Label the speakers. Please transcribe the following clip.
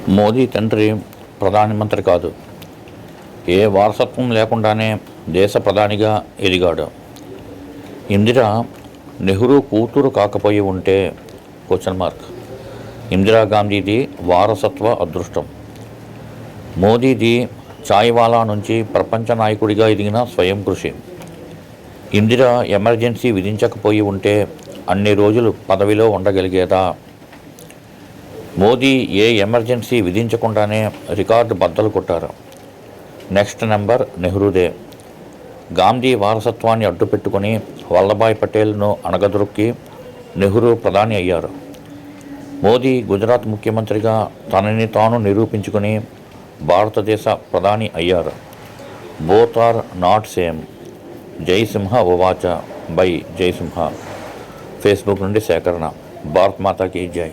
Speaker 1: మోదీ తండ్రి ప్రధానమంత్రి కాదు, ఏ వారసత్వం లేకుండానే దేశ ప్రధానిగా ఎదిగాడు. ఇందిరా నెహ్రూ కూతురు కాకపోయి ఉంటే ఇందిరాగాంధీది వారసత్వ అదృష్టం. మోదీది చాయ్వాలా నుంచి ప్రపంచ నాయకుడిగా ఎదిగిన స్వయం కృషి. ఇందిరా ఎమర్జెన్సీ విధించకపోయి ఉంటే అన్ని రోజులు పదవిలో ఉండగలిగేదా? మోదీ ఏ ఎమర్జెన్సీ విధించకుండానే రికార్డు బద్దలు కొట్టారు. Next number నెహ్రూదే. గాంధీ వారసత్వాన్ని అడ్డుపెట్టుకుని వల్లభాయ్ పటేల్ను అణగదొక్కి నెహ్రూ ప్రధాని అయ్యారు. మోదీ గుజరాత్ ముఖ్యమంత్రిగా తనని తాను నిరూపించుకుని భారతదేశ ప్రధాని అయ్యారు. Both are not same. Jayasimha ఉవాచ బై జయసింహ. ఫేస్బుక్ నుండి సేకరణ. భారత్ మాతాకి జై.